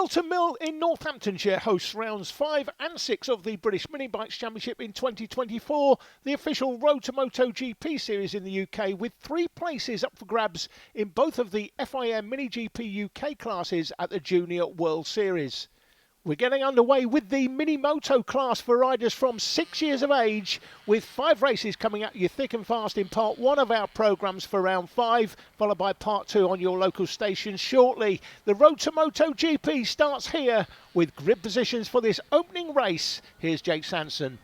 Wilton Mill in Northamptonshire hosts rounds 5 and 6 of the British Minibikes Championship in 2024, the official Road to MOTO GP series in the UK, with 3 places up for grabs in both of the FIM Mini GP UK classes at the Junior World Series. We're getting underway with the Mini Moto class for riders from 6 years of age, with 5 races coming at you thick and fast in part 1 of our programmes for round 5, followed by part 2 on your local station shortly. The Road to Moto GP starts here with grid positions for this opening race. Here's Jake Sanson.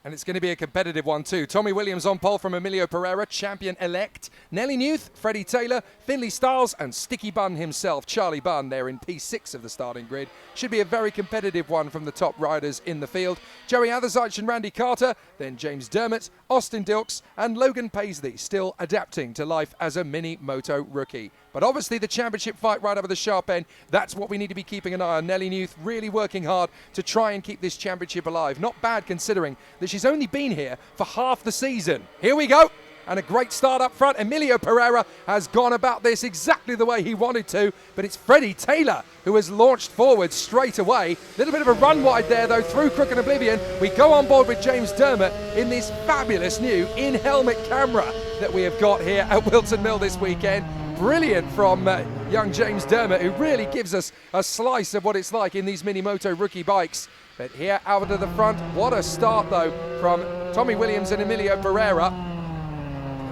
And it's going to be a competitive one too. Tommy Williams on pole from Emilio Pereira, champion-elect. Nelly Newth, Freddie Taylor, Finley Stiles and Sticky Bun himself, Charlie Bun, there in P6 of the starting grid. Should be a very competitive one from the top riders in the field. Joey Atherseich and Randy Carter, then James Dermott, Austin Dilks and Logan Paisley, still adapting to life as a Mini Moto rookie. But obviously the championship fight right up at the sharp end, that's what we need to be keeping an eye on. Nelly Newth really working hard to try and keep this championship alive. Not bad considering that she's only been here for half the season. Here we go. And a great start up front. Emilio Pereira has gone about this exactly the way he wanted to, but it's Freddie Taylor who has launched forward straight away. A little bit of a run wide there though through Crook and Oblivion. We go on board with James Dermott in this fabulous new in-helmet camera that we have got here at Wilton Mill this weekend. Brilliant from young James Dermott, who really gives us a slice of what it's like in these Mini Moto rookie bikes. But here out of the front, what a start though from Tommy Williams and Emilio Pereira.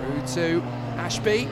Through to Ashby,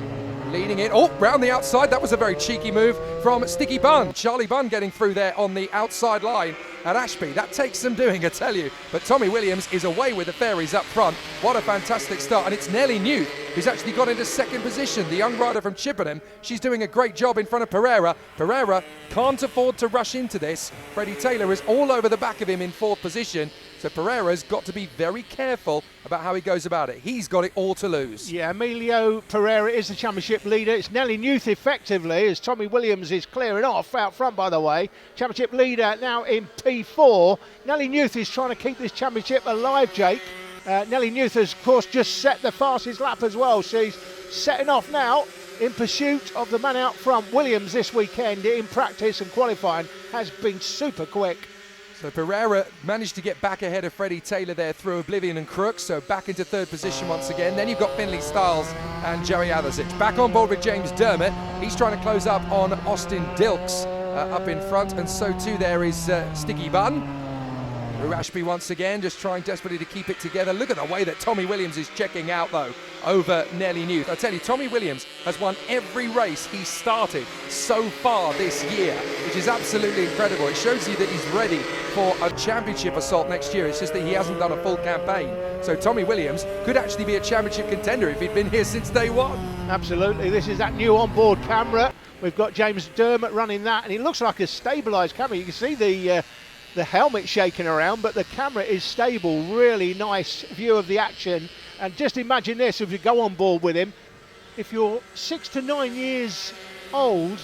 leading it. Oh, round the outside. That was a very cheeky move from Sticky Bun. Charlie Bun getting through there on the outside line at Ashby. That takes some doing, I tell you. But Tommy Williams is away with the fairies up front. What a fantastic start. And it's Nelly Newth who's actually got into second position. The young rider from Chippenham. She's doing a great job in front of Pereira. Pereira can't afford to rush into this. Freddie Taylor is all over the back of him in 4th position. So Pereira's got to be very careful about how he goes about it. He's got it all to lose. Yeah, Emilio Pereira is the championship leader. It's Nelly Newth effectively, as Tommy Williams is clearing off out front, by the way. Championship leader now in P4. Nelly Newth is trying to keep this championship alive, Jake. Nelly Newth has, of course, just set the fastest lap as well. She's setting off now in pursuit of the man out front. Williams this weekend in practice and qualifying has been super quick. So Pereira managed to get back ahead of Freddie Taylor there through Oblivion and Crook, so back into 3rd position once again. Then you've got Finley Stiles and Joey Atherseich. Back on board with James Dermott. He's trying to close up on Austin Dilks up in front, and so too there is Sticky Bun. Through Ashby once again, just trying desperately to keep it together. Look at the way that Tommy Williams is checking out though over Nelly Newth. I tell you, Tommy Williams has won every race he started so far this year, which is absolutely incredible. It shows you that he's ready for a championship assault next year. It's just that he hasn't done a full campaign. So Tommy Williams could actually be a championship contender if he'd been here since day one. Absolutely. This is that new onboard camera. We've got James Dermott running that, and it looks like a stabilised camera. You can see the helmet shaking around, but the camera is stable. Really nice view of the action. And just imagine this, if you go on board with him, if you're 6 to 9 years old,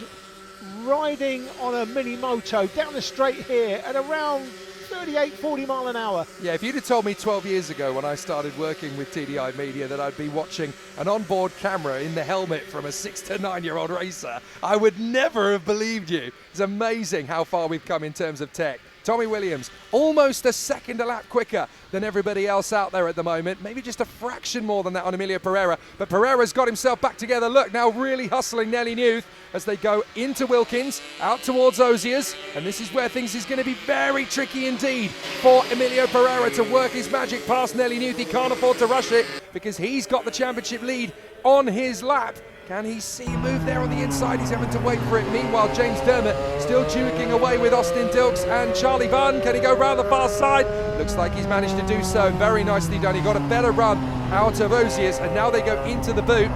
riding on a Mini Moto down the straight here at around 38, 40 mile an hour. Yeah, if you'd have told me 12 years ago when I started working with TDI Media that I'd be watching an onboard camera in the helmet from a 6 to 9 year old racer, I would never have believed you. It's amazing how far we've come in terms of tech. Tommy Williams, almost a second a lap quicker than everybody else out there at the moment. Maybe just a fraction more than that on Emilio Pereira. But Pereira's got himself back together. Look, now really hustling Nelly Newth as they go into Wilkins, out towards Osiers. And this is where things is going to be very tricky indeed for Emilio Pereira to work his magic past Nelly Newth. He can't afford to rush it because he's got the championship lead on his lap. Can he see a move there on the inside? He's having to wait for it. Meanwhile, James Dermott still duking away with Austin Dilks and Charlie Bun. Can he go round the far side? Looks like he's managed to do so. Very nicely done. He got a better run out of Osiers, and now they go into the boot.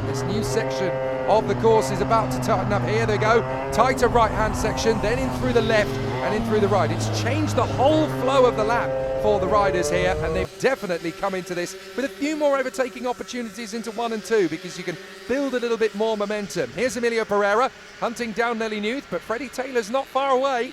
This new section of the course is about to tighten up. Here they go. Tighter right-hand section, then in through the left and in through the right. It's changed the whole flow of the lap for the riders here, and they've definitely come into this with a few more overtaking opportunities into 1 and 2 because you can build a little bit more momentum. Here's Emilio Pereira hunting down Nelly Newth, but Freddie Taylor's not far away.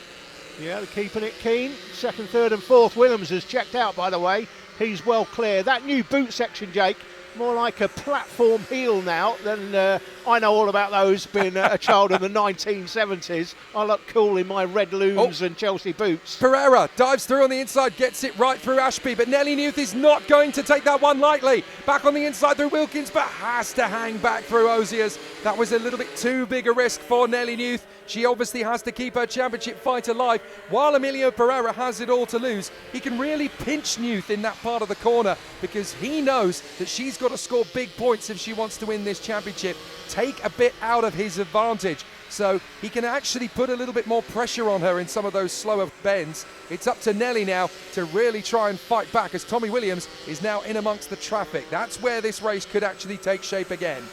Yeah, they're keeping it keen. 2nd, 3rd and 4th. Williams has checked out, by the way. He's well clear. That new boot section, Jake, more like a platform heel now than I know all about those, being a child of the 1970s. I look cool in my red looms and Chelsea boots. Pereira dives through on the inside, gets it right through Ashby, but Nelly Newth is not going to take that one lightly. Back on the inside through Wilkins, but has to hang back through Oziers. That was a little bit too big a risk for Nelly Newth. She obviously has to keep her championship fight alive. While Emilio Pereira has it all to lose, he can really pinch Newth in that part of the corner because he knows that she's got to score big points if she wants to win this championship. Take a bit out of his advantage. So he can actually put a little bit more pressure on her in some of those slower bends. It's up to Nelly now to really try and fight back as Tommy Williams is now in amongst the traffic. That's where this race could actually take shape again.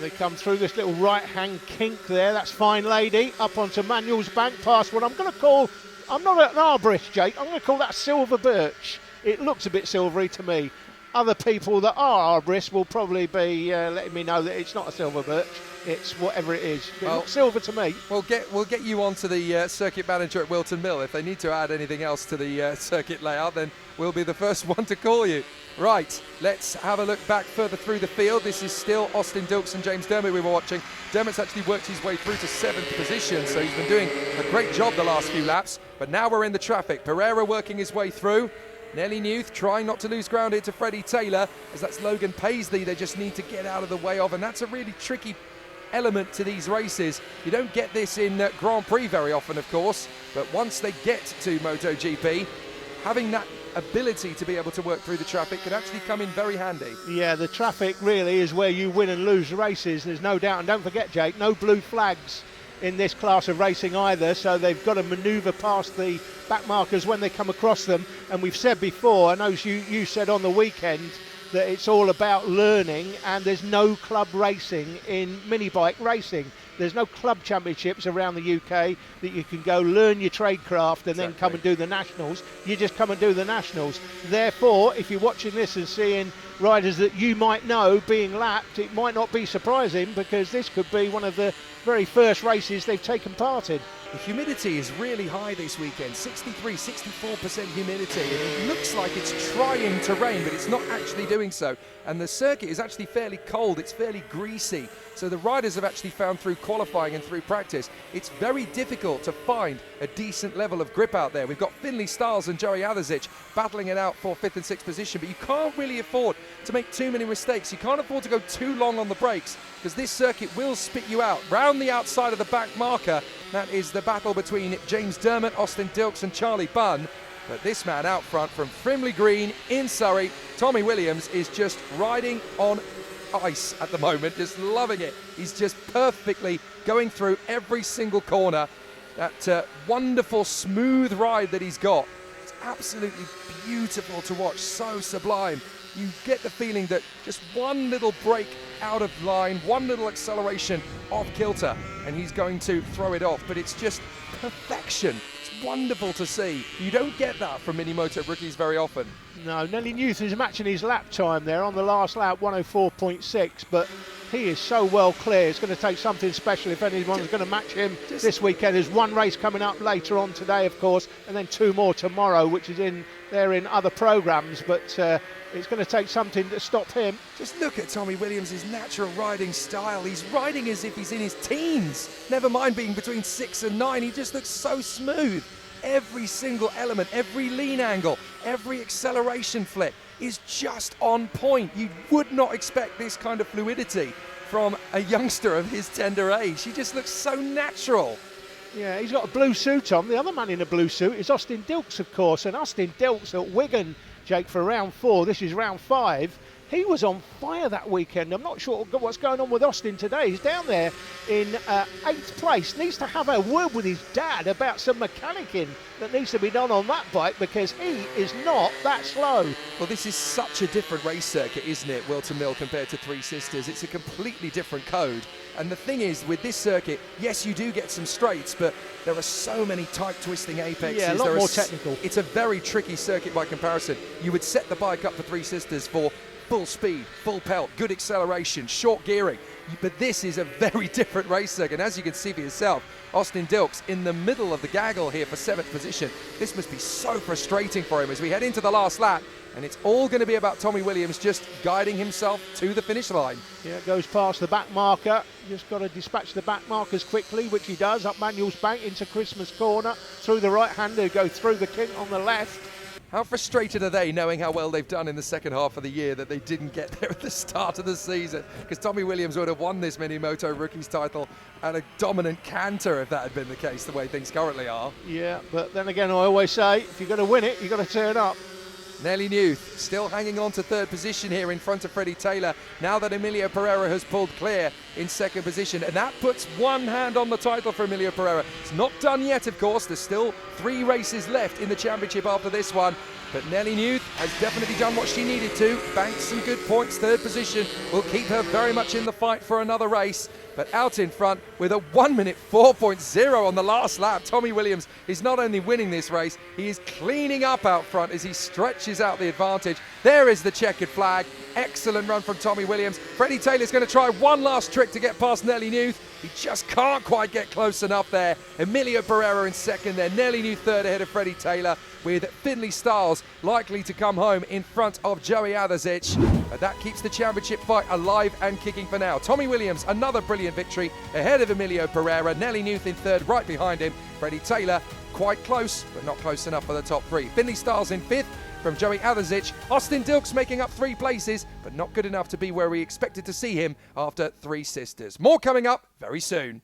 They come through this little right-hand kink there. That's Fine Lady up onto Manuel's bank past what I'm going to call, I'm not an arborist, Jake, I'm going to call that silver birch. It looks a bit silvery to me. Other people that are arborists will probably be letting me know that it's not a silver birch. It's whatever it is. It looks silver to me. We'll get you onto the circuit manager at Wilton Mill. If they need to add anything else to the circuit layout, then we'll be the first one to call you. Right, let's have a look back further through the field. This is still Austin Dilks and James Dermott we were watching. Dermott's actually worked his way through to 7th position, so he's been doing a great job the last few laps. But now we're in the traffic. Pereira working his way through. Nelly Newth trying not to lose ground here to Freddie Taylor, as that's Logan Paisley they just need to get out of the way of, and that's a really tricky element to these races. You don't get this in Grand Prix very often, of course, but once they get to MotoGP, having that ability to be able to work through the traffic could actually come in very handy. Yeah, the traffic really is where you win and lose races, there's no doubt. And don't forget, Jake, no blue flags in this class of racing either, so they've got to manoeuvre past the back markers when they come across them. And we've said before, I know you said on the weekend that it's all about learning, and there's no club racing in mini bike racing. There's no club championships around the UK that you can go learn your trade craft and then come and do the nationals. You just come and do the nationals. Therefore, if you're watching this and seeing riders that you might know being lapped, it might not be surprising, because this could be one of the very first races they've taken part in. The humidity is really high this weekend, 63-64% humidity, and it looks like it's trying to rain, but it's not actually doing so. And the circuit is actually fairly cold, it's fairly greasy. So the riders have actually found through qualifying and through practice, it's very difficult to find a decent level of grip out there. We've got Finley Stiles and Joey Adasic battling it out for 5th and 6th position, but you can't really afford to make too many mistakes. You can't afford to go too long on the brakes, because this circuit will spit you out. Round the outside of the back marker, that is the battle between James Dermott, Austin Dilks and Charlie Bunn. But this man out front from Frimley Green in Surrey, Tommy Williams, is just riding on ice at the moment, just loving it. He's just perfectly going through every single corner. That wonderful smooth ride that he's got. It's absolutely beautiful to watch, so sublime. You get the feeling that just one little break out of line, one little acceleration off kilter, and he's going to throw it off. But it's just perfection. It's wonderful to see. You don't get that from Minimoto rookies very often. No, Nelly Newth is matching his lap time there on the last lap, 104.6, but he is so well clear. It's going to take something special if anyone's going to match him this weekend. There's one race coming up later on today, of course, and then 2 more tomorrow, which is in other programmes, but it's going to take something to stop him. Just look at Tommy Williams' natural riding style. He's riding as if he's in his teens. Never mind being between 6 and 9. He just looks so smooth. Every single element, every lean angle, every acceleration flip is just on point. You would not expect this kind of fluidity from a youngster of his tender age. He just looks so natural. Yeah, he's got a blue suit on. The other man in a blue suit is Austin Dilks, of course, and Austin Dilks at Wigan, Jake, for round 4. This is round 5. He was on fire that weekend. I'm not sure what's going on with Austin today. He's down there in 8th place. Needs to have a word with his dad about some mechanicking that needs to be done on that bike, because he is not that slow. Well, this is such a different race circuit, isn't it, Wilton Mill compared to Three Sisters? It's a completely different code. And the thing is, with this circuit, yes, you do get some straights, but there are so many tight twisting apexes. Yeah, a lot more technical. It's a very tricky circuit by comparison. You would set the bike up for Three Sisters for full speed, full pelt, good acceleration, short gearing. But this is a very different race circuit. As you can see for yourself, Austin Dilks in the middle of the gaggle here for 7th position. This must be so frustrating for him as we head into the last lap. and it's all going to be about Tommy Williams just guiding himself to the finish line. Yeah, it goes past the back marker. Just got to dispatch the back markers quickly, which he does. Up Manuel's Bank into Christmas Corner, through the right-hander, go through the kink on the left. How frustrated are they knowing how well they've done in the second half of the year that they didn't get there at the start of the season? Because Tommy Williams would have won this Mini-Moto Rookies title and a dominant canter if that had been the case, the way things currently are. Yeah, but then again, I always say, if you're going to win it, you've got to turn up. Nelly Newth still hanging on to third position here in front of Freddie Taylor now that Emilio Pereira has pulled clear in second position, and that puts one hand on the title for Emilio Pereira. It's not done yet, of course. There's still 3 races left in the championship after this one, but Nelly Newth has definitely done what she needed to, banked some good points. Third position will keep her very much in the fight for another race. But out in front with a 1 minute 4.0 on the last lap, Tommy Williams is not only winning this race, he is cleaning up out front as he stretches out the advantage. There is the checkered flag. Excellent run from Tommy Williams. Freddie Taylor's going to try one last trick to get past Nelly Newth. He just can't quite get close enough there. Emilio Pereira in second there. Nelly Newth third ahead of Freddie Taylor, with Finley Stiles likely to come home in front of Joey Adasic. But that keeps the championship fight alive and kicking for now. Tommy Williams, another brilliant victory ahead of Emilio Pereira. Nelly Newth in third, right behind him. Freddie Taylor quite close, but not close enough for the top 3. Finley Stiles in fifth from Joey Adasic. Austin Dilks making up 3 places, but not good enough to be where we expected to see him after 3 sisters. More coming up very soon.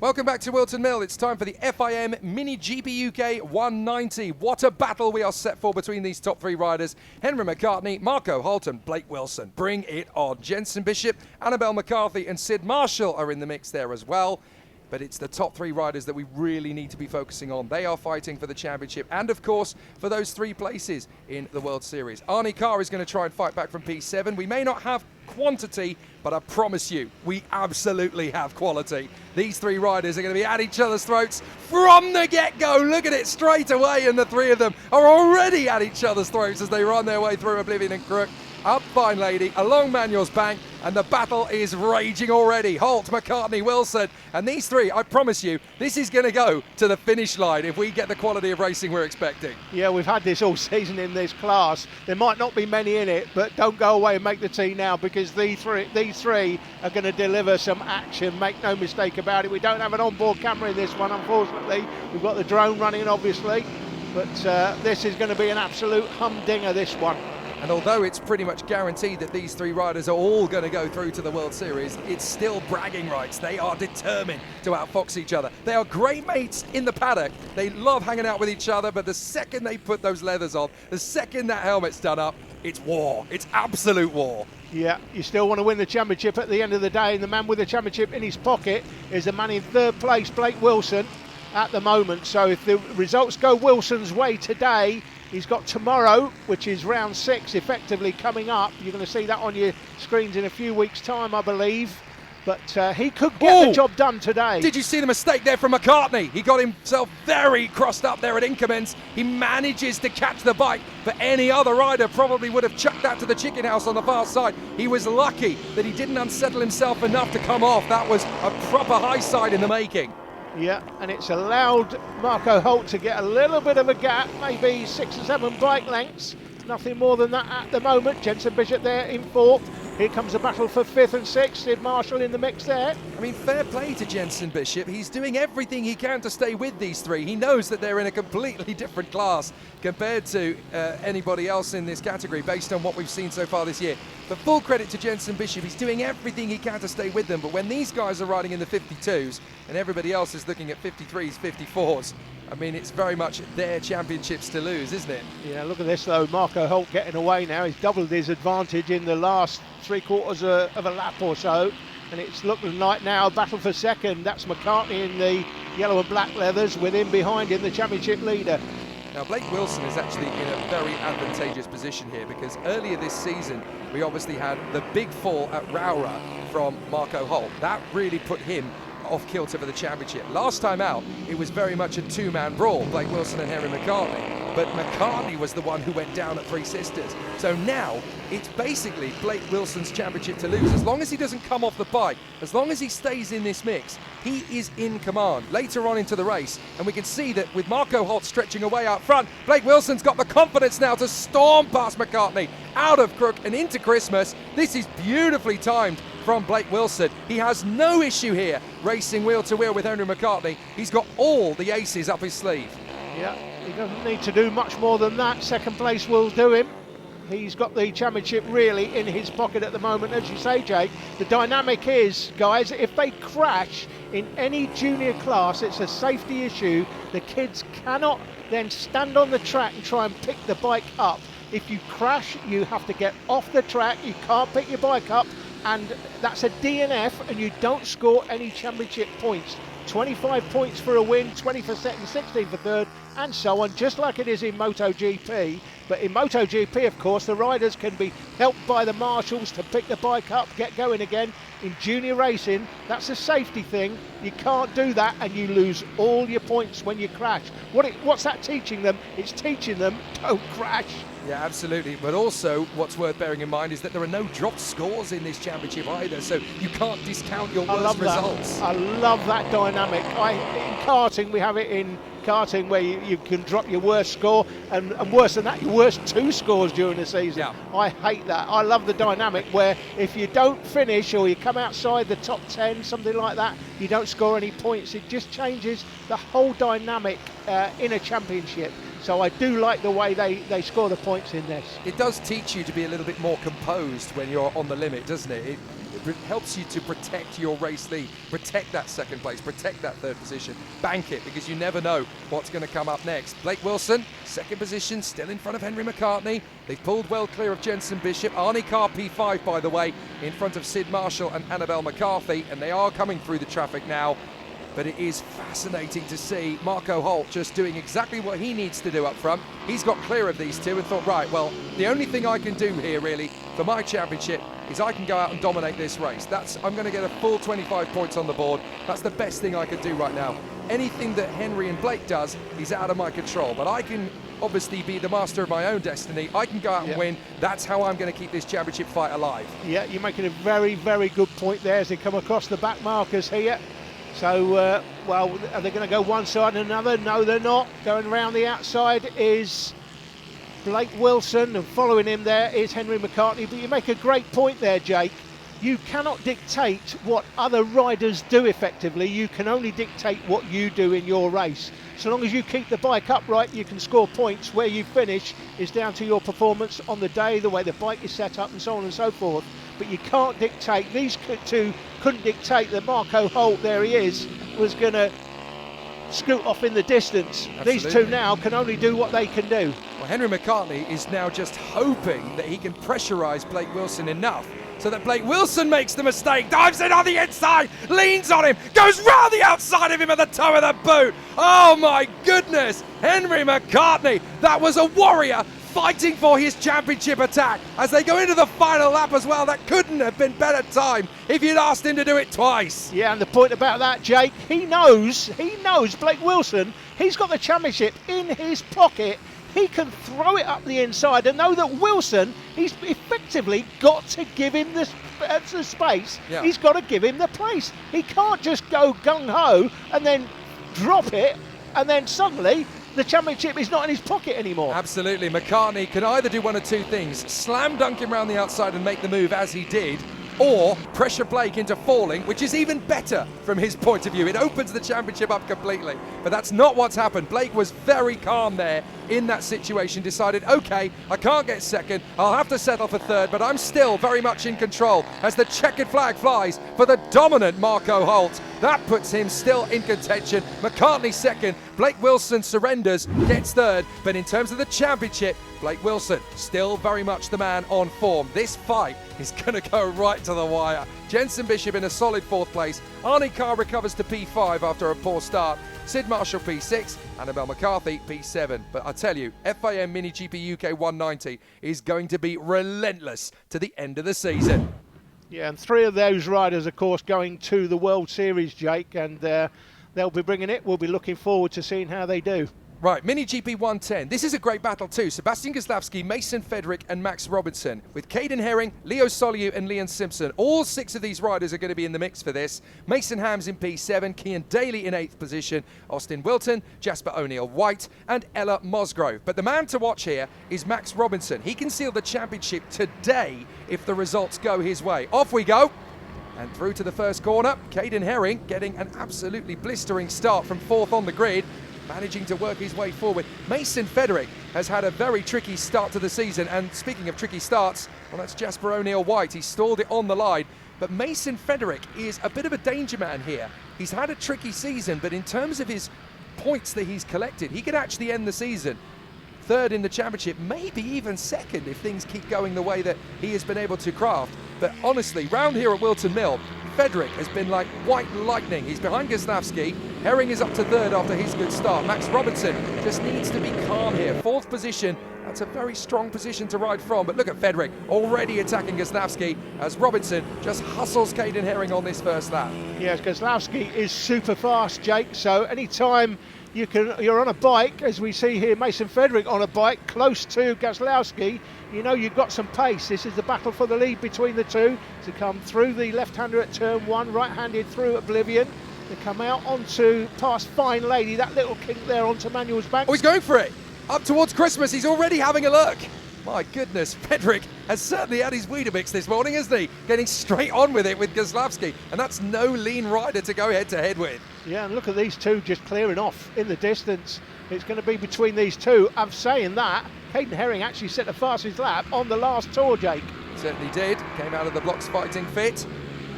Welcome back to Wilton Mill. It's time for the FIM Mini GP UK 190. What a battle we are set for between these top 3 riders. Henry McCartney, Marco Holt and Blake Wilson. Bring it on. Jensen Bishop, Annabelle McCarthy and Sid Marshall are in the mix there as well. But it's the top 3 riders that we really need to be focusing on. They are fighting for the championship and, of course, for those 3 places in the World Series. Arnie Carr is going to try and fight back from P7. We may not have quantity, but I promise you, we absolutely have quality. These 3 riders are going to be at each other's throats from the get-go. Look at it straight away, and the 3 of them are already at each other's throats as they run their way through Oblivion and Crook. Up Fine Lady, along Manuel's Bank, and the battle is raging already. Holt, McCartney, Wilson, and these 3, I promise you, this is going to go to the finish line if we get the quality of racing we're expecting. Yeah, we've had this all season in this class. There might not be many in it, but don't go away and make the tee now, because these three are going to deliver some action. Make no mistake about it. We don't have an onboard camera in this one, unfortunately. We've got the drone running, obviously, but this is going to be an absolute humdinger, this one. And although it's pretty much guaranteed that these 3 riders are all going to go through to the World Series, it's still bragging rights. They are determined to outfox each other. They are great mates in the paddock. They love hanging out with each other, but the second they put those leathers on, the second that helmet's done up, it's war. It's absolute war. Yeah, you still want to win the championship at the end of the day, and the man with the championship in his pocket is the man in third place, Blake Wilson, at the moment. So if the results go Wilson's way today, he's got tomorrow, which is round 6, effectively coming up. You're going to see that on your screens in a few weeks' time, I believe. But he could get the job done today. Did you see the mistake there from McCartney? He got himself very crossed up there at Incommense. He manages to catch the bike, but any other rider probably would have chucked that to the chicken house on the far side. He was lucky that he didn't unsettle himself enough to come off. That was a proper high side in the making. Yeah, and it's allowed Marco Holt to get a little bit of a gap, maybe 6 or 7 bike lengths. Nothing more than that at the moment. Jensen Bishop there in 4th. Here comes a battle for 5th and 6th. Sid Marshall in the mix there. I mean, fair play to Jensen Bishop. He's doing everything he can to stay with these 3. He knows that they're in a completely different class compared to anybody else in this category based on what we've seen so far this year. But full credit to Jensen Bishop. He's doing everything he can to stay with them. But when these guys are riding in the 52s and everybody else is looking at 53s, 54s, I mean, it's very much their championships to lose, isn't it? Yeah, look at this though. Marco Holt getting away now. He's doubled his advantage in the last 3/4 of a lap or so. And it's looking like now a battle for second. That's McCartney in the yellow and black leathers, with him behind him, the championship leader. Now, Blake Wilson is actually in a very advantageous position here, because earlier this season, we obviously had the big fall at Rowra from Marco Holt. That really put him off kilter for the championship. Last time out, it was very much a 2-man brawl, Blake Wilson and Henry McCartney. but McCartney was the one who went down at Three Sisters. So now it's basically Blake Wilson's championship to lose. As long as he doesn't come off the bike, as long as he stays in this mix, he is in command later on into the race. And we can see that with Marco Holt stretching away out front, Blake Wilson's got the confidence now to storm past McCartney out of Crook and into Christmas. This is beautifully timed from Blake Wilson. He has no issue here racing wheel to wheel with Henry McCartney. He's got all the aces up his sleeve. Yeah, he doesn't need to do much more than that. Second place will do him. He's got the championship really in his pocket at the moment. As you say, Jake, the dynamic is, guys, if they crash in any junior class, it's a safety issue. The kids cannot then stand on the track and try and pick the bike up. If you crash, you have to get off the track. You can't pick your bike up, and that's a DNF, and you don't score any championship points. 25 points for a win, 20 for second, 16 for third, and so on, just like it is in MotoGP. But in MotoGP, of course, the riders can be helped by the marshals to pick the bike up, get going again. In junior racing, that's a safety thing. You can't do that, and you lose all your points when you crash. What's that teaching them? It's teaching them, don't crash. Yeah, absolutely. But also, what's worth bearing in mind is that there are no dropped scores in this championship either, so you can't discount your worst results. I love that dynamic. In karting, we have it in karting where you can drop your worst score, and worse than that, your worst two scores during the season. Yeah. I hate that. I love the dynamic where if you don't finish or you come outside the top 10, something like that, you don't score any points. It just changes the whole dynamic in a championship. So I do like the way they score the points in this. It does teach you to be a little bit more composed when you're on the limit, doesn't it? It helps you to protect your race lead, protect that second place, protect that third position, bank it, because you never know what's going to come up next. Blake Wilson, second position, still in front of Henry McCartney. They've pulled well clear of Jensen Bishop. Arnie Carr P5, by the way, in front of Sid Marshall and Annabelle McCarthy, and they are coming through the traffic now. But it is fascinating to see Marco Holt just doing exactly what he needs to do up front. He's got clear of these two and thought, right, well, the only thing I can do here really for my championship is I can go out and dominate this race. I'm going to get a full 25 points on the board. That's the best thing I can do right now. Anything that Henry and Blake does is out of my control, but I can obviously be the master of my own destiny. I can go out and win. That's how I'm going to keep this championship fight alive. Yeah, you're making a very, very good point there as they come across the back markers here. So, well, are they going to go one side and another? No, they're not. Going around the outside is Blake Wilson, and following him there is Henry McCartney. But you make a great point there, Jake. You cannot dictate what other riders do effectively. You can only dictate what you do in your race. So long as you keep the bike upright, you can score points. Where you finish is down to your performance on the day, the way the bike is set up, and so on and so forth. But you can't dictate. These two couldn't dictate that Marco Holt, there he is, was going to scoot off in the distance. Absolutely. These two now can only do what they can do. Well, Henry McCartney is now just hoping that he can pressurise Blake Wilson enough so that Blake Wilson makes the mistake, dives in on the inside, leans on him, goes round the outside of him at the toe of the boot. Oh my goodness, Henry McCartney, that was a warrior fighting for his championship attack as they go into the final lap as well. That couldn't have been better time if you'd asked him to do it twice. Yeah, and the point about that, Jake, he knows Blake Wilson, he's got the championship in his pocket. He can throw it up the inside and know that Wilson, he's effectively got to give him the space. Yeah. He's got to give him the place. He can't just go gung-ho and then drop it and then suddenly the championship is not in his pocket anymore. Absolutely. McCartney can either do one of two things: slam dunk him around the outside and make the move as he did, or pressure Blake into falling, which is even better from his point of view. It opens the championship up completely. But that's not what's happened. Blake was very calm there in that situation, decided, okay, I can't get second, I'll have to settle for third, but I'm still very much in control as the checkered flag flies for the dominant Marco Holt. That puts him still in contention. McCartney second, Blake Wilson surrenders, gets third, but in terms of the championship, Blake Wilson still very much the man on form. This fight is going to go right to the wire. Jensen Bishop in a solid fourth place. Arnie Carr recovers to P5 after a poor start. Sid Marshall P6, Annabelle McCarthy P7. But I tell you, FIM Mini GP UK 190 is going to be relentless to the end of the season. Yeah, and three of those riders, of course, going to the World Series, Jake, and they'll be bringing it. We'll be looking forward to seeing how they do. Right, Mini GP 110. This is a great battle too. Sebastian Goslavsky, Mason Fedrick and Max Robinson. With Caden Herring, Leo Soliu and Leon Simpson. All 6 of these riders are going to be in the mix for this. Mason Hams in P7, Cian Daly in 8th position, Austin Wilton, Jasper O'Neill-White and Ella Mosgrove. But the man to watch here is Max Robinson. He can seal the championship today if the results go his way. Off we go. And through to the first corner, Caden Herring getting an absolutely blistering start from 4th on the grid, managing to work his way forward. Mason Fedrick has had a very tricky start to the season, and speaking of tricky starts, well, that's Jasper O'Neill-White. He stalled it on the line, but Mason Fedrick is a bit of a danger man here. He's had a tricky season, but in terms of his points that he's collected, he could actually end the season 3rd in the championship, maybe even 2nd if things keep going the way that he has been able to craft. But honestly, round here at Wilton Mill, Fedrick has been like white lightning. He's behind Goslavsky. Herring is up to 3rd after his good start. Max Robinson just needs to be calm here. 4th position. That's a very strong position to ride from. But look at Fedrick already attacking Goslavsky as Robinson just hustles Caden Herring on this first lap. Yes, Goslavsky is super fast, Jake. So anytime you're on a bike, as we see here, Mason Fedrick on a bike close to Goslavsky, you know you've got some pace. This is the battle for the lead between the two to come through the left-hander at turn 1, right-handed through Oblivion. They come out onto past Fine Lady, that little kink there onto Manuel's bank. Oh, he's going for it. Up towards Christmas, he's already having a look. My goodness, Fedrick has certainly had his Weetabix this morning, hasn't he? Getting straight on with it with Goslavsky, and that's no lean rider to go head-to-head with. Yeah, and look at these two just clearing off in the distance. It's going to be between these two. I'm saying that Caden Herring actually set the fastest lap on the last tour, Jake. Certainly did. Came out of the blocks fighting fit.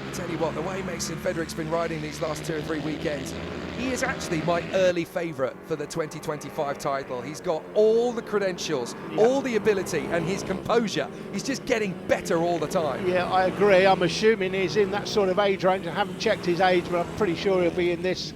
I tell you what, the way Mason Fedrick's been riding these last 2 or 3 weekends, he is actually my early favourite for the 2025 title. He's got all the credentials, all the ability and his composure. He's just getting better all the time. Yeah, I agree. I'm assuming he's in that sort of age range. I haven't checked his age, but I'm pretty sure he'll be in this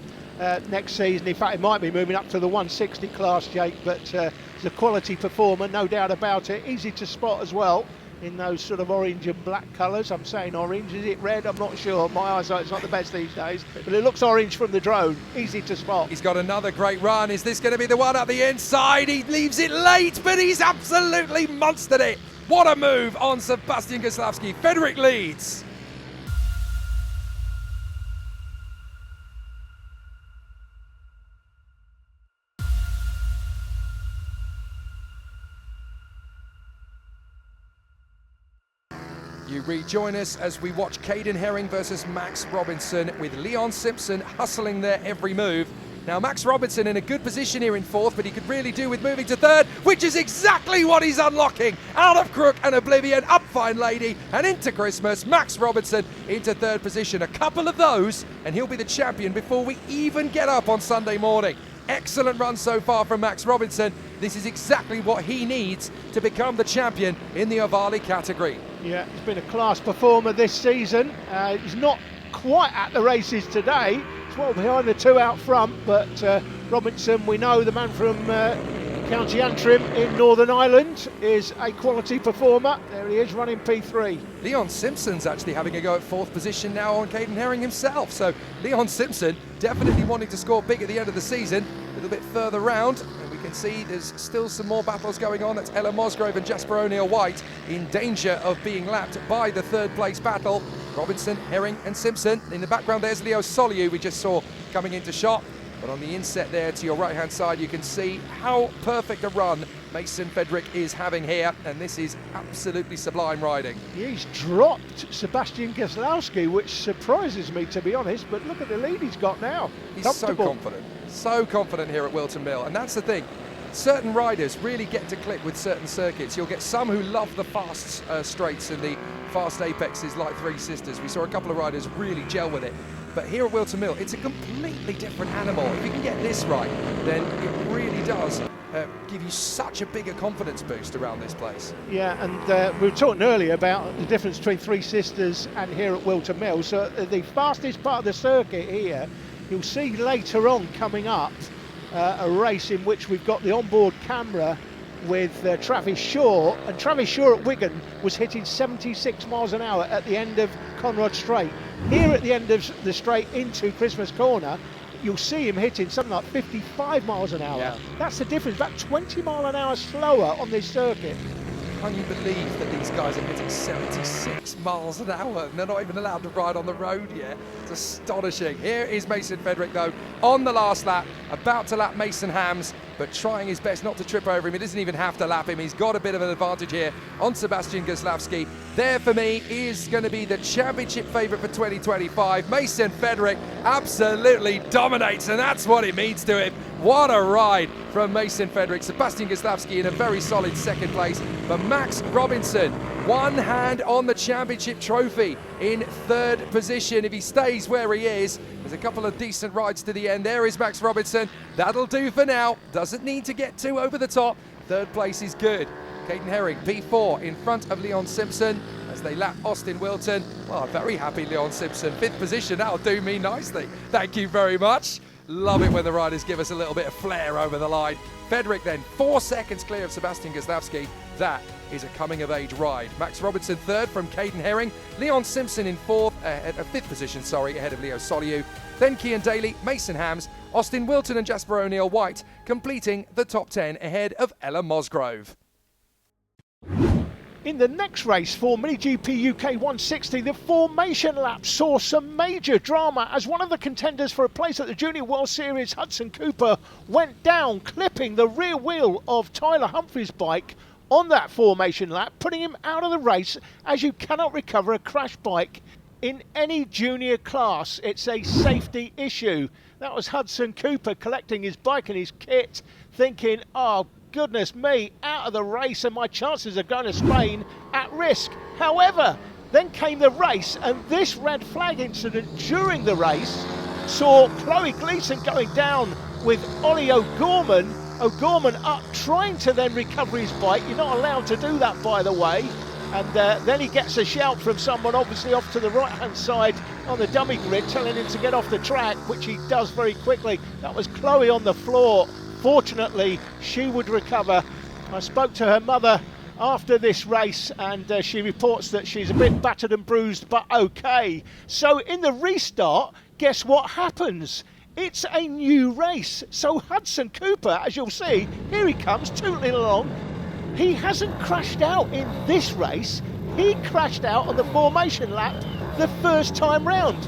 next season. In fact, he might be moving up to the 160 class, Jake, but he's a quality performer, no doubt about it. Easy to spot as well in those sort of orange and black colours. I'm saying orange, is it red? I'm not sure. My eyesight's not the best these days, but it looks orange from the drone. Easy to spot. He's got another great run. Is this going to be the one up the inside? He leaves it late, but he's absolutely monstered it. What a move on Sebastian Goslavsky. Fedrick leads. You rejoin us as we watch Caden Herring versus Max Robinson, with Leon Simpson hustling their every move. Now Max Robinson in a good position here in 4th, but he could really do with moving to 3rd, which is exactly what he's unlocking. Out of Crook and Oblivion, up Fine Lady and into Christmas. Max Robinson into 3rd position. A couple of those and he'll be the champion before we even get up on Sunday morning. Excellent run so far from Max Robinson. This is exactly what he needs to become the champion in the Ovale category. Yeah, he's been a class performer this season. He's not quite at the races today. He's well behind the 2 out front, but Robinson, we know, the man from County Antrim in Northern Ireland, is a quality performer. There he is, running P3. Leon Simpson's actually having a go at 4th position now on Caden Herring himself. So Leon Simpson definitely wanting to score big at the end of the season. A little bit further round, and we can see there's still some more battles going on. That's Ella Mosgrove and Jasper O'Neill-White in danger of being lapped by the 3rd place battle. Robinson, Herring and Simpson. In the background there's Leo Soliu we just saw coming into shot. But on the inset there to your right-hand side, you can see how perfect a run Mason Fedrick is having here, and this is absolutely sublime riding. He's dropped Sebastian Goslavsky, which surprises me, to be honest, but look at the lead he's got now. He's so confident here at Wilton Mill, and that's the thing. Certain riders really get to click with certain circuits. You'll get some who love the fast straights and the fast apexes like Three Sisters. We saw a couple of riders really gel with it. But here at Wilton Mill, it's a completely different animal. If you can get this right, then it really does give you such a bigger confidence boost around this place. Yeah, and we were talking earlier about the difference between Three Sisters and here at Wilton Mill. So the fastest part of the circuit here, you'll see later on coming up a race in which we've got the onboard camera with Travis Shaw, and Travis Shaw at Wigan was hitting 76 miles an hour at the end of Conrod Straight. Here at the end of the straight into Christmas Corner, you'll see him hitting something like 55 miles an hour. Yeah. That's the difference, about 20 mile an hour slower on this circuit. Can you believe that these guys are hitting 76 miles an hour and they're not even allowed to ride on the road yet? It's astonishing. Here is Mason Frederick, though, on the last lap, about to lap Mason Hams, but trying his best not to trip over him. He doesn't even have to lap him. He's got a bit of an advantage here on Sebastian Goslavsky. There, for me, is going to be the championship favourite for 2025. Mason Frederick absolutely dominates, and that's what it means to him. What a ride from Mason Frederick. Sebastian Goslavsky in a very solid second place, but Max Robinson, one hand on the championship trophy in third position. If he stays where he is, there's a couple of decent rides to the end. There is Max Robinson. That'll do for now. Doesn't need to get too over the top. Third place is good. Caden Herring, P4, in front of Leon Simpson as they lap Austin Wilton. Well, very happy Leon Simpson. Fifth position, that'll do me nicely. Thank you very much. Love it when the riders give us a little bit of flair over the line. Frederick then 4 seconds clear of Sebastian Goslavsky. That is a coming-of-age ride. Max Robinson third from Caden Herring. Leon Simpson in fifth position, ahead of Leo Soliu. Then Cian Daly, Mason Hams, Austin Wilton and Jasper O'Neill-White completing the top 10 ahead of Ella Mosgrove. In the next race for MiniGP UK 160, the formation lap saw some major drama as one of the contenders for a place at the Junior World Series, Hudson Cooper, went down, clipping the rear wheel of Tyler Humphrey's bike on that formation lap, putting him out of the race, as you cannot recover a crash bike in any junior class. It's a safety issue. That was Hudson Cooper collecting his bike and his kit, thinking, oh, goodness me, out of the race and my chances of going to Spain at risk. However, then came the race, and this red flag incident during the race saw Chloe Gleason going down with Ollie O'Gorman. O'Gorman up, trying to then recover his bike. You're not allowed to do that, by the way. And then he gets a shout from someone obviously off to the right-hand side on the dummy grid, telling him to get off the track, which he does very quickly. That was Chloe on the floor. Fortunately, she would recover. I spoke to her mother after this race, and she reports that she's a bit battered and bruised, but okay. So in the restart, guess what happens? It's a new race. So Hudson Cooper, as you'll see, here he comes, tootling along. He hasn't crashed out in this race. He crashed out on the formation lap the first time round.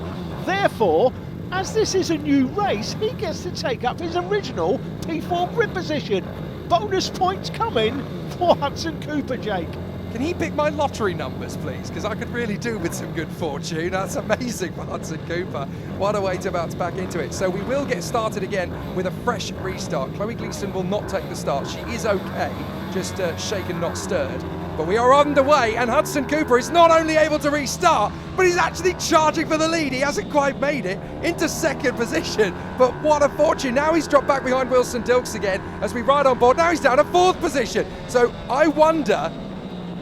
Therefore, as this is a new race, he gets to take up his original P4 grid position. Bonus points coming for Hudson Cooper, Jake. Can he pick my lottery numbers, please? Because I could really do with some good fortune. That's amazing for Hudson Cooper. What a way to bounce back into it. So we will get started again with a fresh restart. Chloe Gleason will not take the start. She is okay, just shaken, not stirred. But we are underway, and Hudson Cooper is not only able to restart, but he's actually charging for the lead. He hasn't quite made it into second position, but what a fortune. Now he's dropped back behind Wilson Dilks again as we ride on board. Now he's down to fourth position. So I wonder,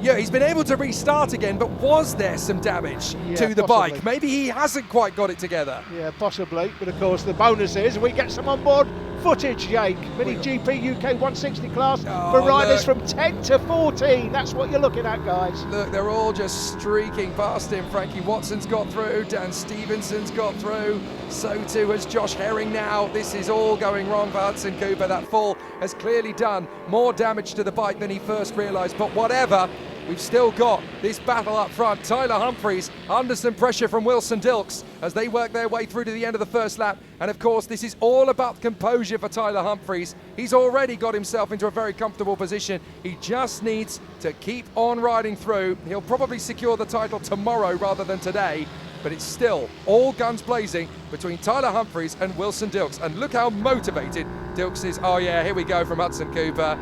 yeah, he's been able to restart again, but was there some damage to the bike? Maybe he hasn't quite got it together. Yeah, possibly. But of course, the bonus is we get some onboard footage, Jake. MiniGP UK 160 class for riders from 10 to 14. That's what you're looking at, guys. Look, they're all just streaking past him. Frankie Watson's got through. Dan Stevenson's got through. So too has Josh Herring now. This is all going wrong for Hudson Cooper. That fall has clearly done more damage to the bike than he first realised. But whatever, we've still got this battle up front. Tyler Humphreys under some pressure from Wilson Dilks as they work their way through to the end of the first lap. And of course, this is all about composure for Tyler Humphreys. He's already got himself into a very comfortable position. He just needs to keep on riding through. He'll probably secure the title tomorrow rather than today, but it's still all guns blazing between Tyler Humphreys and Wilson Dilks. And look how motivated Dilks is. Oh yeah, here we go from Hudson Cooper.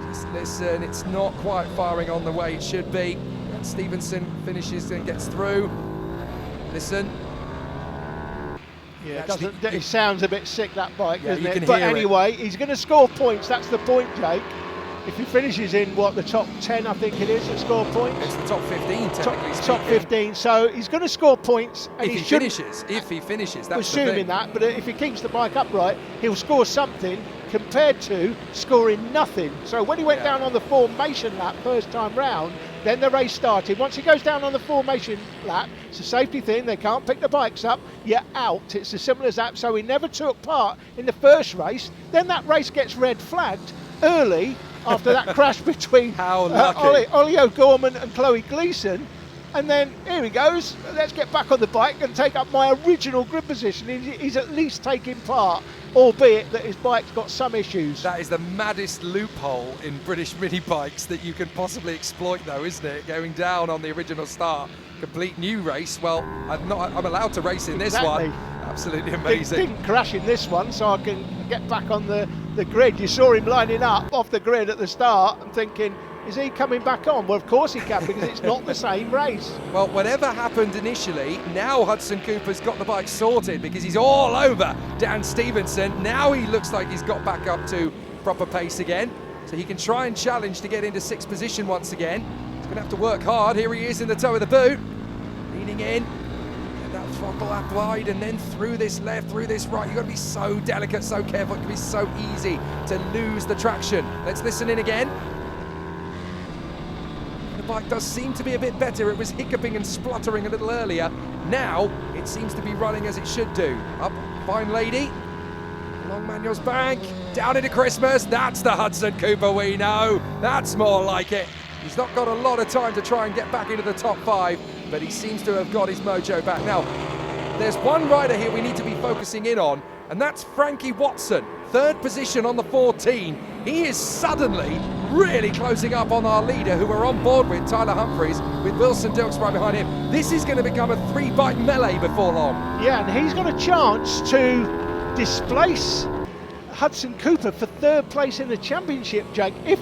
Just listen, it's not quite firing on the way it should be. And Stevenson finishes and gets through. Listen. Yeah, it sounds a bit sick, that bike, doesn't it? But anyway, he's going to score points. That's the point, Jake. If he finishes in, the top 10, I think it is, that score points? It's the top 15, technically Top 15, so he's going to score points. And if he finishes, that's assuming that, but if he keeps the bike upright, he'll score something compared to scoring nothing. So when he went down on the formation lap first time round, then the race started. Once he goes down on the formation lap, it's a safety thing, they can't pick the bikes up, you're out. It's as simple as that. So he never took part in the first race. Then that race gets red flagged early after that crash between Ollie O'Gorman and Chloe Gleason. And then here he goes, let's get back on the bike and take up my original grid position. He's at least taking part, albeit that his bike's got some issues. That is the maddest loophole in British mini bikes that you can possibly exploit, though, isn't it? Going down on the original start, complete new race. Well, I'm allowed to race in this one. Absolutely amazing. Didn't crash in this one, so I can get back on the grid. You saw him lining up off the grid at the start and thinking, is he coming back on? Well, of course he can, because it's not the same race. Well, whatever happened initially, now Hudson Cooper's got the bike sorted because he's all over Dan Stevenson. Now he looks like he's got back up to proper pace again, so he can try and challenge to get into sixth position once again. He's going to have to work hard. Here he is in the toe of the boot, leaning in. Get that throttle up wide and then through this left, through this right. You've got to be so delicate, so careful. It can be so easy to lose the traction. Let's listen in again. The bike does seem to be a bit better. It was hiccuping and spluttering a little earlier. Now it seems to be running as it should do. Up, fine lady. Along Manuel's bank, down into Christmas. That's the Hudson Cooper we know. That's more like it. He's not got a lot of time to try and get back into the top 5, but he seems to have got his mojo back. Now, there's one rider here we need to be focusing in on, and that's Frankie Watson. 3rd position on the 14. He is suddenly really closing up on our leader, who we're on board with, Tyler Humphries, with Wilson Dilks right behind him. This is going to become a 3-bike melee before long. Yeah, and he's got a chance to displace Hudson Cooper for 3rd place in the championship, Jake. If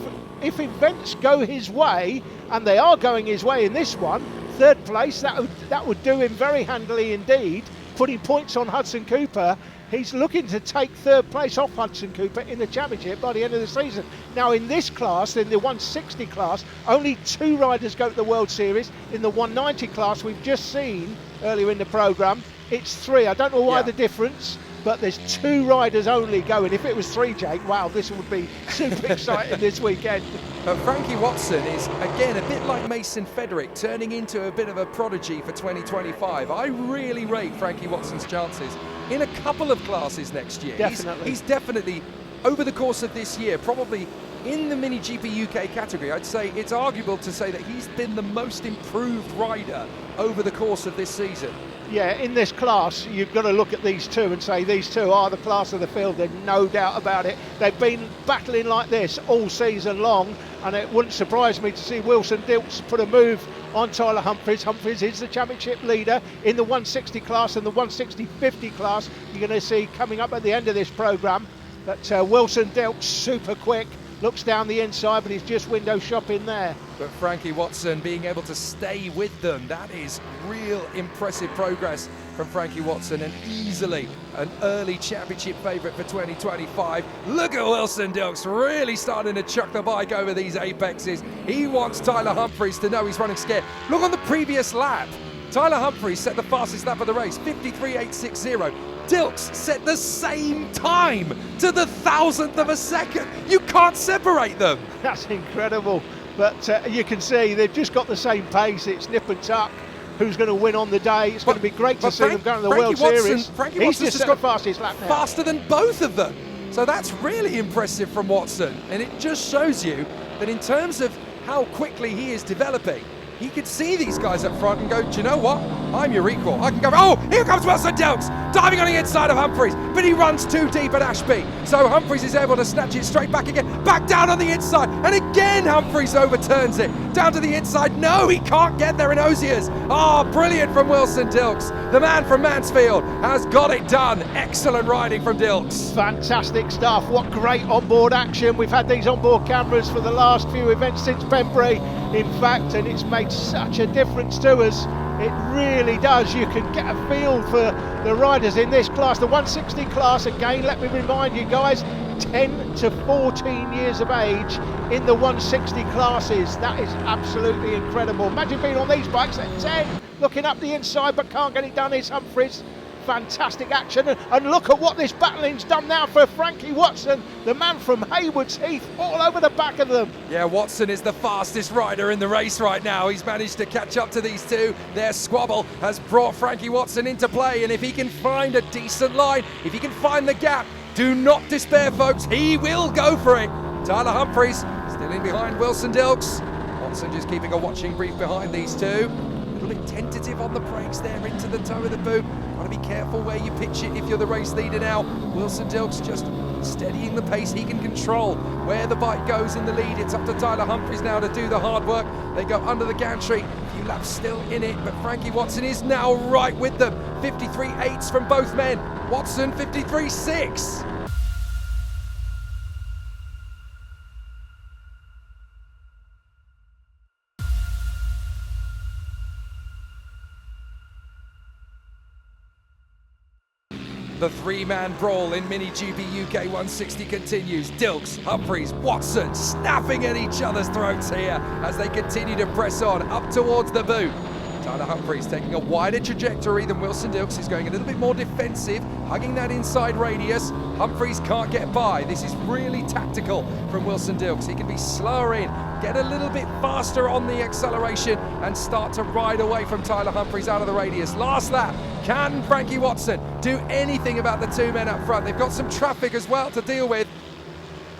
events go his way, and they are going his way in this one, 3rd place, that would do him very handily indeed, putting points on Hudson Cooper. He's looking to take 3rd place off Hudson Cooper in the championship by the end of the season. Now in this class, in the 160 class, only 2 riders go to the World Series. In the 190 class, we've just seen earlier in the programme, it's 3. I don't know why the difference, but there's 2 riders only going. If it was 3, Jake, wow, this would be super exciting this weekend. But Frankie Watson is, again, a bit like Mason Federick, turning into a bit of a prodigy for 2025. I really rate Frankie Watson's chances in a couple of classes next year. Definitely. He's definitely, over the course of this year, probably in the Mini GP UK category, I'd say it's arguable to say that he's been the most improved rider over the course of this season. Yeah, in this class, you've got to look at these 2 and say these 2 are the class of the field. There's no doubt about it. They've been battling like this all season long, and it wouldn't surprise me to see Wilson Dilks put a move on Tyler Humphries. Humphries is the championship leader in the 160 class and the 160-50 class. You're going to see coming up at the end of this programme that Wilson Dilks, super quick, looks down the inside, but he's just window shopping there. But Frankie Watson being able to stay with them, that is real impressive progress from Frankie Watson, and easily an early championship favourite for 2025. Look at Wilson Dilks really starting to chuck the bike over these apexes. He wants Tyler Humphries to know he's running scared. Look on the previous lap. Tyler Humphries set the fastest lap of the race, 53.860. Dilks set the same time to the 1,000th of a second. You can't separate them. That's incredible. But you can see they've just got the same pace. It's nip and tuck. Who's going to win on the day? It's going to be great to see them going to the World Series. He's just set the fastest lap now. Faster than both of them. So that's really impressive from Watson. And it just shows you that in terms of how quickly he is developing, he could see these guys up front and go, do you know what? I'm your equal. I can go, oh, here comes Wilson Dilks, diving on the inside of Humphries, but he runs too deep at Ashby. So Humphries is able to snatch it straight back again, back down on the inside, and again Humphries overturns it. Down to the inside, no, he can't get there in Osiers. Oh, brilliant from Wilson Dilks. The man from Mansfield has got it done. Excellent riding from Dilks. Fantastic stuff. What great onboard action. We've had these onboard cameras for the last few events since Pembury, in fact, and it's made such a difference to us. It really does. You can get a feel for the riders in this class. The 160 class, again, let me remind you guys, 10 to 14 years of age in the 160 classes. That is absolutely incredible. Imagine being on these bikes at 10, looking up the inside but can't get it done. Is Humphries fantastic action. And look at what this battling's done now for Frankie Watson, the man from Haywards Heath, all over the back of them. Yeah, Watson is the fastest rider in the race right now. He's managed to catch up to these two. Their squabble has brought Frankie Watson into play, and if he can find a decent line, if he can find the gap, do not despair, folks. He will go for it. Tyler Humphries still in behind Wilson Dilks. Watson just keeping a watching brief behind these two. A little bit tentative on the brakes there into the toe of the boot. Got to be careful where you pitch it if you're the race leader now. Wilson Dilks just steadying the pace. He can control where the bike goes in the lead. It's up to Tyler Humphries now to do the hard work. They go under the gantry. A few laps still in it, but Frankie Watson is now right with them. 53.8s from both men. Watson 53.6. The three-man brawl in Mini GP UK 160 continues. Dilks, Humphries, Watson snapping at each other's throats here as they continue to press on up towards the boot. Tyler Humphries taking a wider trajectory than Wilson Dilks. He's going a little bit more defensive, hugging that inside radius. Humphries can't get by. This is really tactical from Wilson Dilks. He can be slower in, get a little bit faster on the acceleration and start to ride away from Tyler Humphries out of the radius. Last lap, can Frankie Watson do anything about the two men up front? They've got some traffic as well to deal with.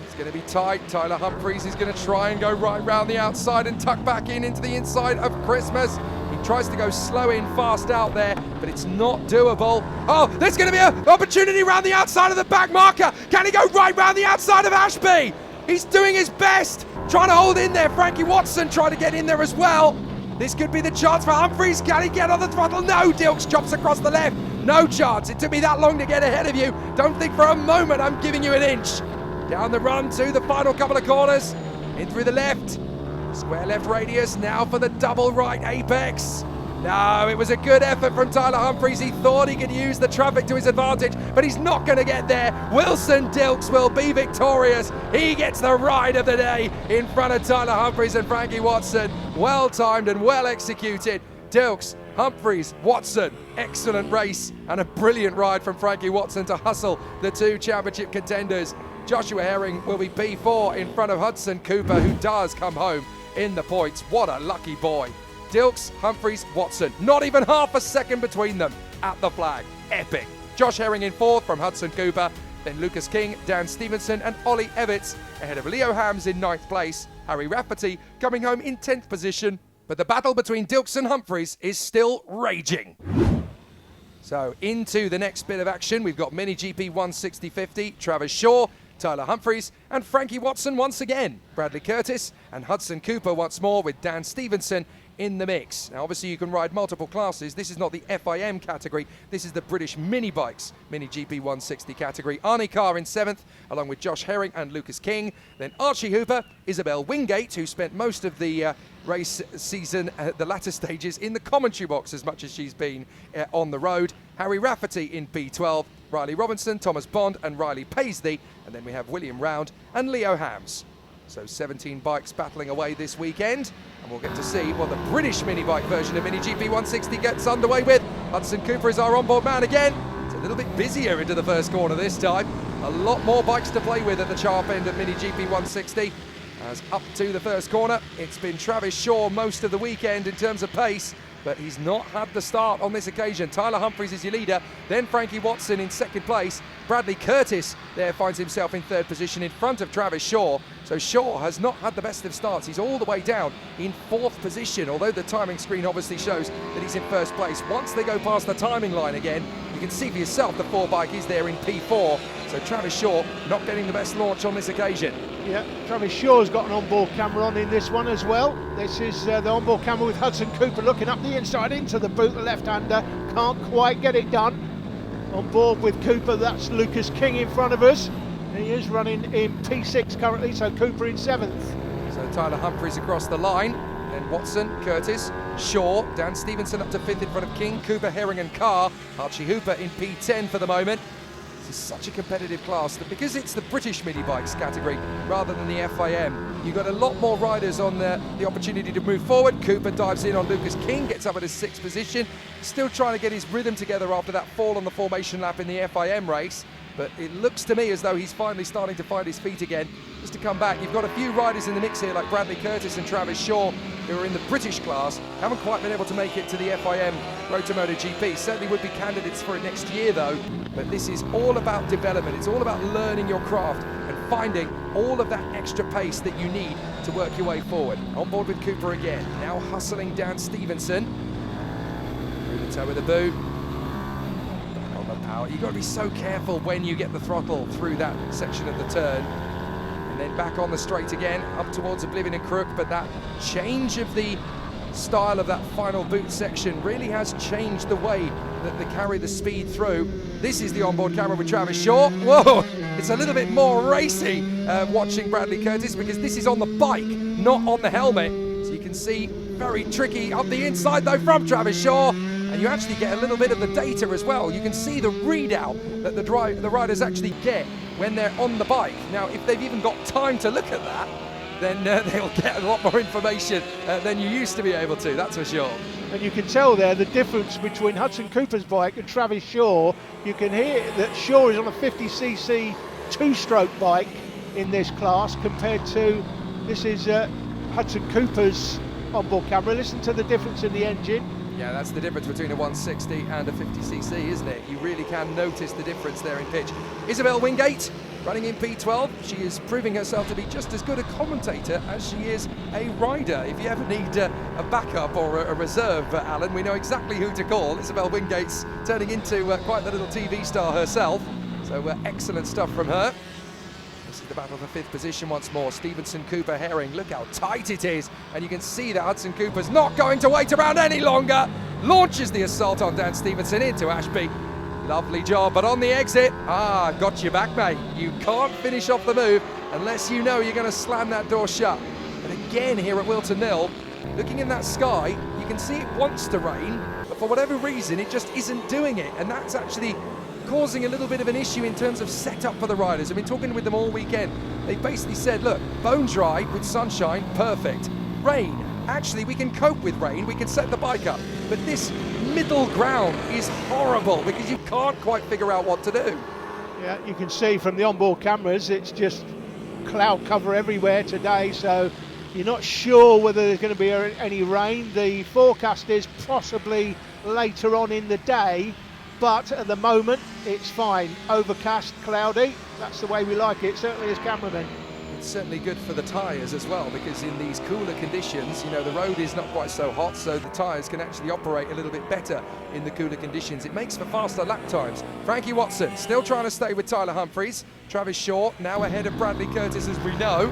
It's going to be tight. Tyler Humphries is going to try and go right round the outside and tuck back in into the inside of Christmas. He tries to go slow in, fast out there, but it's not doable. Oh, there's going to be an opportunity round the outside of the back marker. Can he go right round the outside of Ashby? He's doing his best, trying to hold in there. Frankie Watson trying to get in there as well. This could be the chance for Humphries. Can he get on the throttle? No, Dilks chops across the left. No chance. It took me that long to get ahead of you. Don't think for a moment I'm giving you an inch. Down the run to the final couple of corners. In through the left. Square left radius now for the double right apex. No, it was a good effort from Tyler Humphries. He thought he could use the traffic to his advantage, but he's not going to get there. Wilson Dilks will be victorious. He gets the ride of the day in front of Tyler Humphries and Frankie Watson. Well timed and well executed. Dilks, Humphries, Watson, excellent race and a brilliant ride from Frankie Watson to hustle the two championship contenders. Joshua Herring will be P4 in front of Hudson Cooper, who does come home in the points. What a lucky boy. Dilks, Humphries, Watson. Not even half a second between them at the flag. Epic. Josh Herring in fourth from Hudson Cooper. Then Lucas King, Dan Stevenson and Ollie Evitts ahead of Leo Hams in ninth place. Harry Rafferty coming home in 10th position. But the battle between Dilks and Humphries is still raging. So into the next bit of action, we've got Mini GP 160/50, Travis Shaw, Tyler Humphries and Frankie Watson once again. Bradley Curtis and Hudson Cooper once more with Dan Stevenson in the mix. Now obviously you can ride multiple classes. This is not the FIM category, this is the British Minibikes Mini GP 160 category. Arnie Carr in 7th along with Josh Herring and Lucas King. Then Archie Hooper, Isabel Wingate, who spent most of the race season at the latter stages in the commentary box as much as she's been on the road. Harry Rafferty in P12, Riley Robinson, Thomas Bond and Riley Paisley, and then we have William Round and Leo Hams. So 17 bikes battling away this weekend, and we'll get to see what the British minibike version of Mini GP 160 gets underway with. Hudson Cooper is our onboard man again. It's a little bit busier into the first corner this time. A lot more bikes to play with at the sharp end of Mini GP 160. As up to the first corner, it's been Travis Shaw most of the weekend in terms of pace, but he's not had the start on this occasion. Tyler Humphries is your leader, then Frankie Watson in second place. Bradley Curtis there finds himself in third position in front of Travis Shaw. So Shaw has not had the best of starts. He's all the way down in fourth position, although the timing screen obviously shows that he's in first place. Once they go past the timing line again, you can see for yourself the 4 bike is there in P4. So Travis Shaw not getting the best launch on this occasion. Yeah, Travis Shaw's got an onboard camera on in this one as well. This is the onboard camera with Hudson Cooper looking up the inside into the boot, the left-hander. Can't quite get it done. On board with Cooper, that's Lucas King in front of us. He is running in P6 currently, so Cooper in 7th. So Tyler Humphries across the line, then Watson, Curtis, Shaw, Dan Stevenson up to 5th in front of King, Cooper, Herring and Carr. Archie Hooper in P10 for the moment. This is such a competitive class that because it's the British mini bikes category rather than the FIM, you've got a lot more riders on the opportunity to move forward. Cooper dives in on Lucas King, gets up at his 6th position. Still trying to get his rhythm together after that fall on the formation lap in the FIM race. But it looks to me as though he's finally starting to find his feet again. Just to come back, you've got a few riders in the mix here like Bradley Curtis and Travis Shaw, who are in the British class, haven't quite been able to make it to the FIM Road to MotoGP. Certainly would be candidates for it next year though. But this is all about development. It's all about learning your craft and finding all of that extra pace that you need to work your way forward. On board with Cooper again, now hustling Dan Stevenson. Through the toe of the boot. On the power. You've got to be so careful when you get the throttle through that section of the turn. And then back on the straight again, up towards Oblivion and Crook, but that change of the style of that final boot section really has changed the way that they carry the speed through. This is the onboard camera with Travis Shaw. Whoa, it's a little bit more racy watching Bradley Curtis because this is on the bike, not on the helmet. So you can see very tricky up the inside though from Travis Shaw. And you actually get a little bit of the data as well. You can see the readout that the riders actually get when they're on the bike. Now, if they've even got time to look at that, then they'll get a lot more information than you used to be able to, that's for sure. And you can tell there the difference between Hudson Cooper's bike and Travis Shaw. You can hear that Shaw is on a 50cc two-stroke bike in this class compared to, this is Hudson Cooper's onboard camera. Listen to the difference in the engine. Yeah, that's the difference between a 160 and a 50cc, isn't it? You really can notice the difference there in pitch. Isabel Wingate running in P12. She is proving herself to be just as good a commentator as she is a rider. If you ever need a backup or a reserve, Alan, we know exactly who to call. Isabel Wingate's turning into quite the little TV star herself. So excellent stuff from her. This is the battle for 5th position once more. Stevenson, Cooper, Herring. Look how tight it is. And you can see that Hudson Cooper's not going to wait around any longer. Launches the assault on Dan Stevenson into Ashby. Lovely job, but on the exit, got you back, mate. You can't finish off the move unless you know you're going to slam that door shut. And again here at Wilton Mill, looking in that sky, you can see it wants to rain, but for whatever reason, it just isn't doing it. And that's actually causing a little bit of an issue in terms of setup for the riders. I've been talking with them all weekend. They basically said, look, bone dry with sunshine, perfect. Rain, actually we can cope with rain, we can set the bike up. But this middle ground is horrible because you can't quite figure out what to do. Yeah, you can see from the onboard cameras, it's just cloud cover everywhere today, so you're not sure whether there's going to be any rain. The forecast is possibly later on in the day, but at the moment it's fine. Overcast, cloudy, that's the way we like it, certainly as cameramen. It's certainly good for the tyres as well, because in these cooler conditions, you know, the road is not quite so hot, so the tyres can actually operate a little bit better in the cooler conditions. It makes for faster lap times. Frankie Watson still trying to stay with Tyler Humphries. Travis Shaw now ahead of Bradley Curtis, as we know.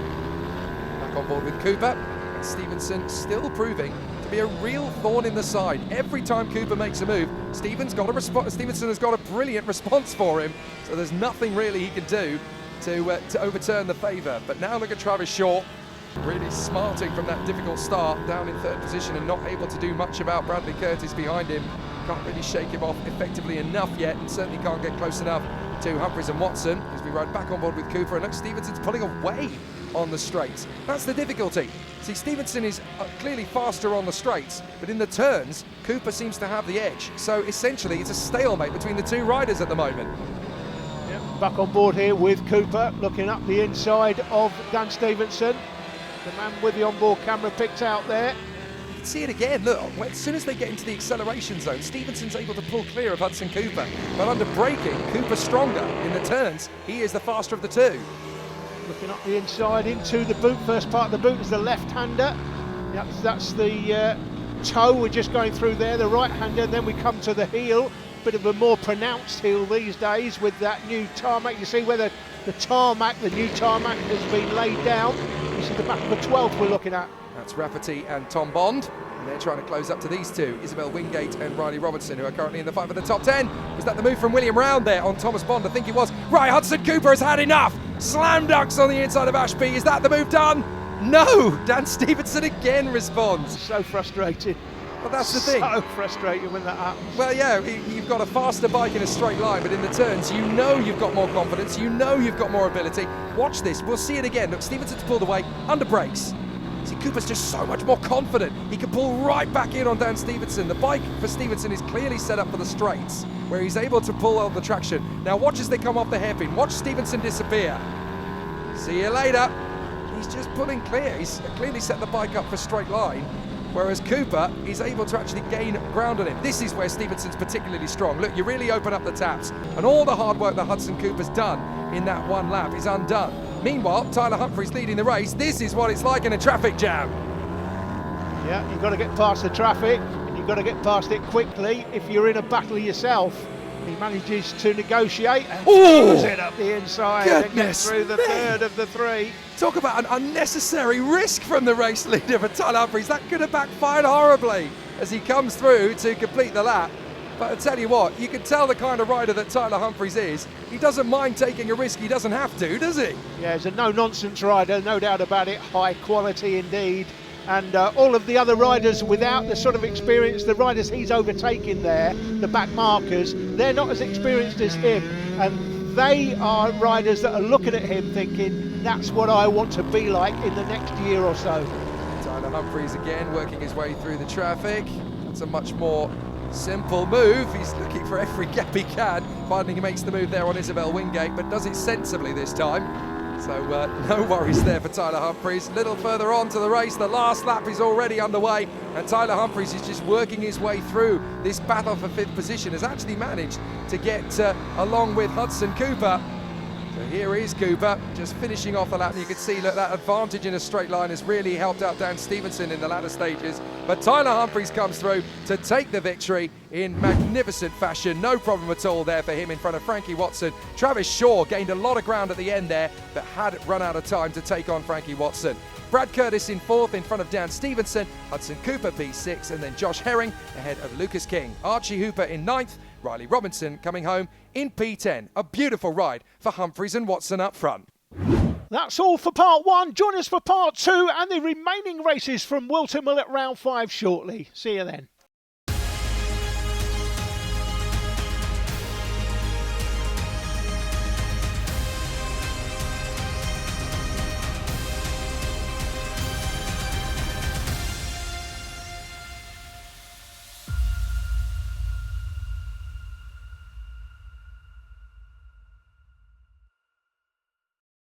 Back on board with Cooper. And Stevenson still proving to be a real thorn in the side. Every time Cooper makes a move, Stevenson has got a brilliant response for him, so there's nothing really he can do to overturn the favour. But now look at Travis Shaw, really smarting from that difficult start, down in 3rd position and not able to do much about Bradley Curtis behind him. Can't really shake him off effectively enough yet, and certainly can't get close enough to Humphries and Watson as we ride back on board with Cooper. And look, Stevenson's pulling away on the straights. That's the difficulty. See, Stevenson is clearly faster on the straights, but in the turns, Cooper seems to have the edge. So essentially, it's a stalemate between the two riders at the moment. Back on board here with Cooper, looking up the inside of Dan Stevenson. The man with the onboard camera picked out there. You can see it again, look, as soon as they get into the acceleration zone, Stevenson's able to pull clear of Hudson Cooper. But under braking, Cooper's stronger. In the turns, he is the faster of the two. Looking up the inside into the boot. First part of the boot is the left-hander. Yep, that's the toe we're just going through there, the right-hander, and then we come to the heel. Bit of a more pronounced heel these days with that new tarmac. You see where the new tarmac has been laid down. This is the back of the 12th we're looking at. That's Rafferty and Tom Bond, and they're trying to close up to these two, Isabel Wingate and Riley Robertson, who are currently in the fight for the top 10. Was that the move from William Round there on Thomas Bond? I think it was. Right, Hudson Cooper has had enough. Slam dunks on the inside of Ashby. Is that the move done? No! Dan Stevenson again responds. So frustrating. But that's the thing. So frustrating when that happens. Well, yeah, you've got a faster bike in a straight line, but in the turns, you know you've got more confidence, you know you've got more ability. Watch this, we'll see it again. Look, Stevenson's pulled away, under brakes. See, Cooper's just so much more confident. He can pull right back in on Dan Stevenson. The bike for Stevenson is clearly set up for the straights, where he's able to pull out the traction. Now watch as they come off the hairpin. Watch Stevenson disappear. See you later. He's just pulling clear. He's clearly set the bike up for straight line. Whereas Cooper is able to actually gain ground on him. This is where Stevenson's particularly strong. Look, you really open up the taps, and all the hard work that Hudson Cooper's done in that one lap is undone. Meanwhile, Tyler Humphries leading the race. This is what it's like in a traffic jam. Yeah, you've got to get past the traffic, and you've got to get past it quickly if you're in a battle yourself. He manages to negotiate and throws it up the inside and gets through the third of the three. Talk about an unnecessary risk from the race leader for Tyler Humphries. That could have backfired horribly as he comes through to complete the lap. But I tell you what, you can tell the kind of rider that Tyler Humphries is. He doesn't mind taking a risk. He doesn't have to, does he? Yeah, he's a no-nonsense rider, no doubt about it. High quality indeed. And all of the other riders without the sort of experience, the riders he's overtaken there, the back markers, they're not as experienced as him. And they are riders that are looking at him thinking, that's what I want to be like in the next year or so. Tyler Humphries again working his way through the traffic. That's a much more simple move. He's looking for every gap he can, finding he makes the move there on Isabel Wingate, but does it sensibly this time. So no worries there for Tyler Humphries. A little further on to the race, the last lap is already underway, and Tyler Humphries is just working his way through this battle for fifth position. Has actually managed to get along with Hudson Cooper. So here is Cooper just finishing off the lap, and you can see that advantage in a straight line has really helped out Dan Stevenson in the latter stages. But Tyler Humphries comes through to take the victory in magnificent fashion. No problem at all there for him in front of Frankie Watson. Travis Shaw gained a lot of ground at the end there, but had run out of time to take on Frankie Watson. Brad Curtis in fourth in front of Dan Stevenson, Hudson Cooper P6, and then Josh Herring ahead of Lucas King. Archie Hooper in ninth, Riley Robinson coming home in P10. A beautiful ride for Humphries and Watson up front. That's all for part one. Join us for part two and the remaining races from Wilton Mill at round 5 shortly. See you then.